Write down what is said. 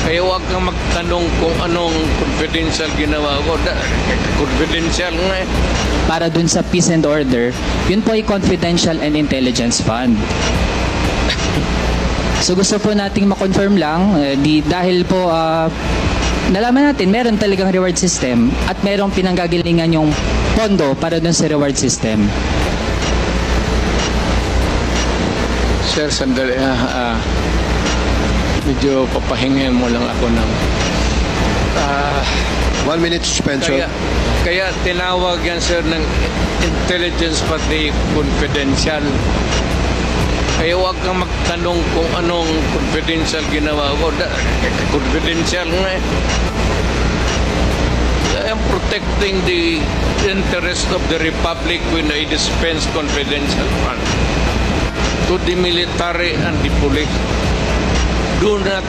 Kaya huwag kang magtanong kung anong confidential ginawa ko. Confidential nga eh. Para dun sa peace and order, yun po ay confidential and intelligence fund. So gusto po nating ma-confirm lang, dahil po nalaman natin meron talagang reward system at merong pinanggagalingan yung pondo para dun sa reward system. Sir, sandali. Medyo papahingayin mo lang ako ng... 1 minute suspension. Kaya tinawag yan, sir, ng intelligence pati confidential. Kaya huwag kang magtanong kung anong confidential ginawa ko. Confidential nga eh. I am protecting the interest of the Republic when I dispense confidential fund to the military and the police. Do not